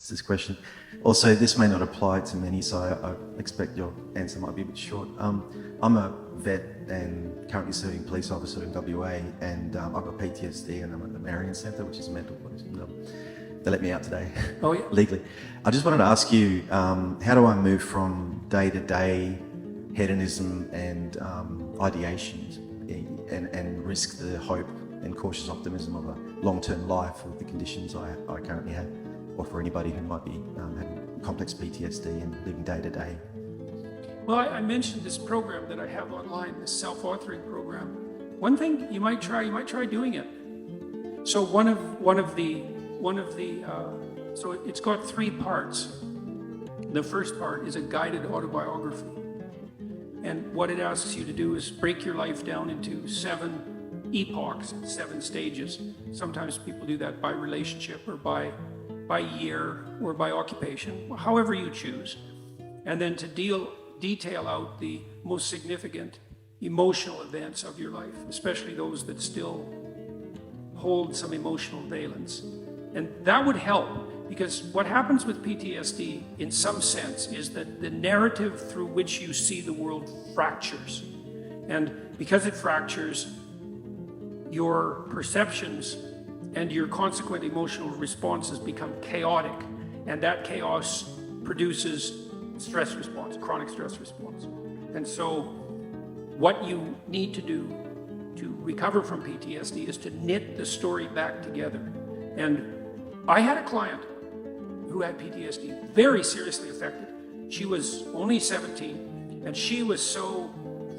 this question. Also, this may not apply to many, so I expect your answer might be a bit short. I'm a vet and currently serving police officer in WA, and I've got PTSD, and I'm at the Marion Centre, which is a mental place. They let me out today. Oh, yeah. Legally. I just wanted to ask you, how do I move from day-to-day hedonism and ideations and risk the hope and cautious optimism of a long-term life with the conditions I currently have, or for anybody who might be having complex PTSD and living day-to-day? Well, I mentioned this program that I have online, this self-authoring program. One thing you might try doing it. So so it's got 3 parts. The first part is a guided autobiography. And what it asks you to do is break your life down into 7 epochs, 7 stages. Sometimes people do that by relationship or by year or by occupation, however you choose. And then to detail out the most significant emotional events of your life, especially those that still hold some emotional valence. And that would help, because what happens with PTSD in some sense is that the narrative through which you see the world fractures. And because it fractures, your perceptions and your consequent emotional responses become chaotic, and that chaos produces stress response, chronic stress response. And so what you need to do to recover from PTSD is to knit the story back together. And I had a client who had PTSD, very seriously affected. She was only 17, and she was so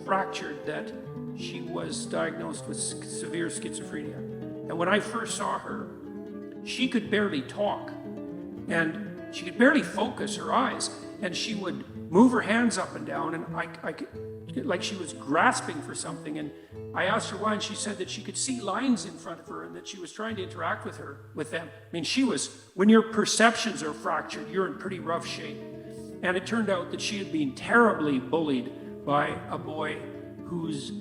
fractured that she was diagnosed with severe schizophrenia. And when I first saw her, she could barely talk, and she could barely focus her eyes, and she would move her hands up and down, and I could, like she was grasping for something. And I asked her why, and she said that she could see lines in front of her and that she was trying to interact with them. I mean, when your perceptions are fractured, you're in pretty rough shape. And it turned out that she had been terribly bullied by a boy whose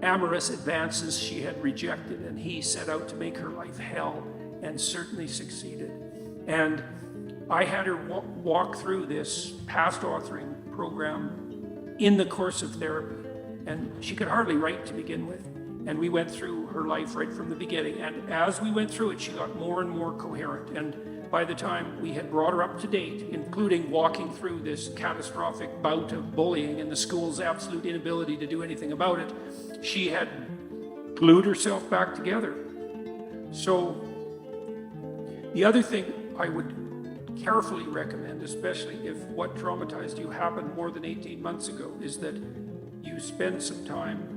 amorous advances she had rejected, and he set out to make her life hell, and certainly succeeded. And I had her walk through this past authoring program in the course of therapy, and she could hardly write to begin with. And we went through her life right from the beginning, and as we went through it, she got more and more coherent. And by the time we had brought her up to date, including walking through this catastrophic bout of bullying and the school's absolute inability to do anything about it, she had glued herself back together. So the other thing I would carefully recommend, especially if what traumatized you happened more than 18 months ago, is that you spend some time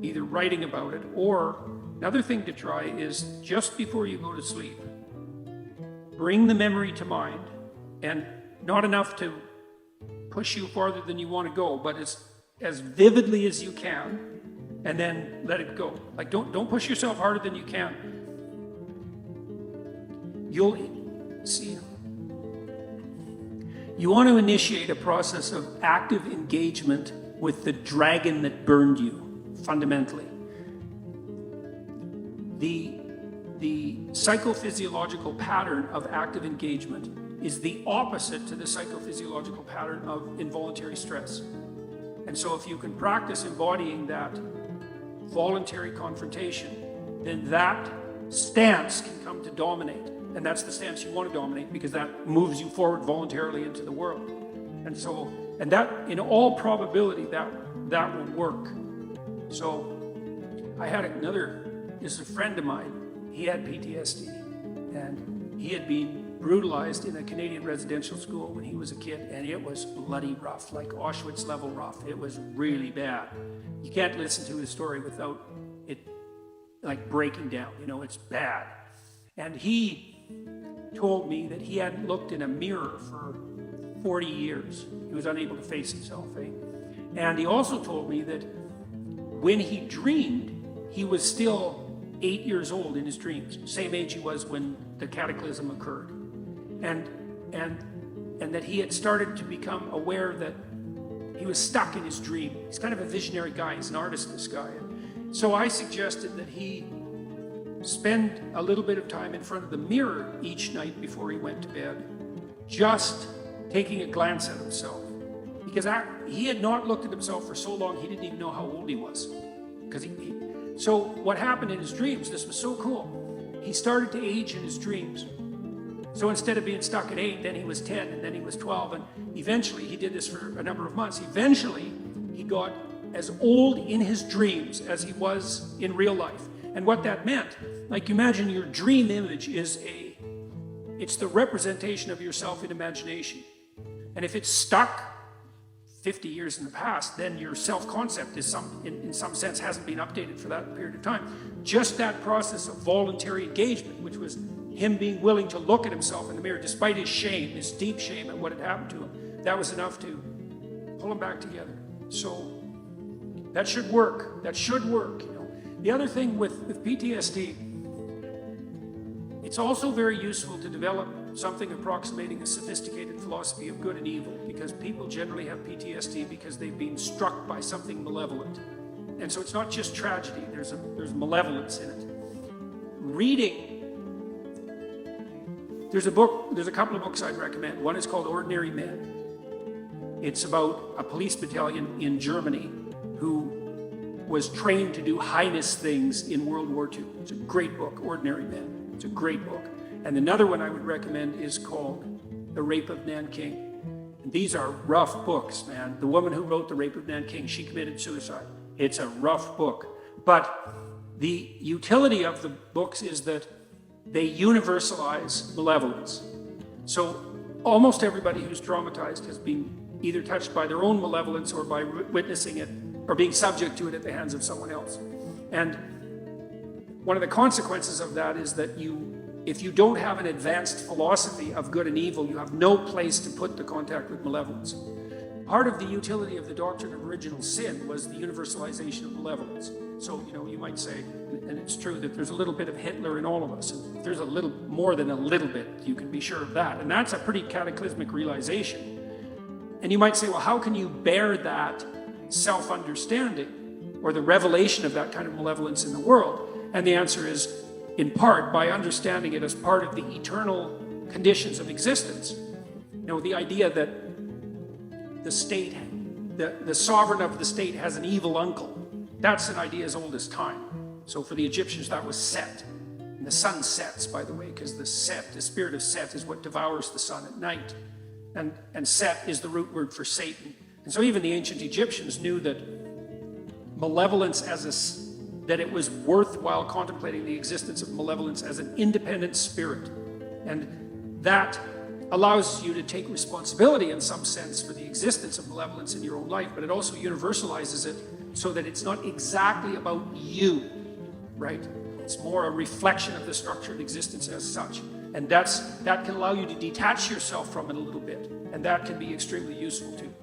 either writing about it, or another thing to try is just before you go to sleep, bring the memory to mind, and not enough to push you farther than you want to go, but as vividly as you can, and then let it go. Like don't push yourself harder than you can. You want to initiate a process of active engagement with the dragon that burned you, fundamentally. The psychophysiological pattern of active engagement is the opposite to the psychophysiological pattern of involuntary stress. And so if you can practice embodying that voluntary confrontation, then that stance can come to dominate. And that's the stance you want to dominate, because that moves you forward voluntarily into the world. And that, in all probability, that will work. So I had this is a friend of mine. He had PTSD, and he had been brutalized in a Canadian residential school when he was a kid, and it was bloody rough, like Auschwitz level rough. It was really bad. You can't listen to his story without it like breaking down, it's bad. And he told me that he hadn't looked in a mirror for 40 years. He was unable to face himself. And he also told me that when he dreamed, he was still 8 years old in his dreams, same age he was when the cataclysm occurred. And that he had started to become aware that he was stuck in his dream. He's kind of a visionary guy. He's an artist, this guy. So I suggested that he spend a little bit of time in front of the mirror each night before he went to bed, just taking a glance at himself. Because he had not looked at himself for so long, he didn't even know how old he was. So what happened in his dreams, this was so cool, he started to age in his dreams. So instead of being stuck at 8, then he was 10, and then he was 12, and eventually, he did this for a number of months, eventually he got as old in his dreams as he was in real life. And what that meant, like imagine your dream image it's the representation of yourself in imagination. And if it's stuck 50 years in the past, then your self-concept is in some sense hasn't been updated for that period of time. Just that process of voluntary engagement, which was him being willing to look at himself in the mirror, despite his shame, his deep shame at what had happened to him, that was enough to pull him back together. So that should work. That should work. The other thing with PTSD, it's also very useful to develop something approximating a sophisticated philosophy of good and evil, because people generally have PTSD because they've been struck by something malevolent. And so it's not just tragedy, there's malevolence in it. Reading, there's a couple of books I'd recommend. One is called Ordinary Men. It's about a police battalion in Germany who was trained to do heinous things in World War II. It's a great book, Ordinary Men. It's a great book. And another one I would recommend is called The Rape of Nanking. And these are rough books, man. The woman who wrote The Rape of Nanking, she committed suicide. It's a rough book. But the utility of the books is that they universalize malevolence. So almost everybody who's traumatized has been either touched by their own malevolence or by witnessing it or being subject to it at the hands of someone else. And one of the consequences of that is that if you don't have an advanced philosophy of good and evil, you have no place to put the contact with malevolence. Part of the utility of the doctrine of original sin was the universalization of malevolence. So, you might say, and it's true, that there's a little bit of Hitler in all of us. And if there's a little more than a little bit, you can be sure of that. And that's a pretty cataclysmic realization. And you might say, well, how can you bear that self-understanding or the revelation of that kind of malevolence in the world? And the answer is, in part, by understanding it as part of the eternal conditions of existence. The idea that the state, the sovereign of the state has an evil uncle, that's an idea as old as time. So for the Egyptians, that was Set. And the sun sets, by the way, because the spirit of Set is what devours the sun at night. And Set is the root word for Satan. And so even the ancient Egyptians knew that malevolence that it was worthwhile contemplating the existence of malevolence as an independent spirit. And that allows you to take responsibility in some sense for the existence of malevolence in your own life, but it also universalizes it so that it's not exactly about you, right? It's more a reflection of the structure of existence as such. And that can allow you to detach yourself from it a little bit. And that can be extremely useful too.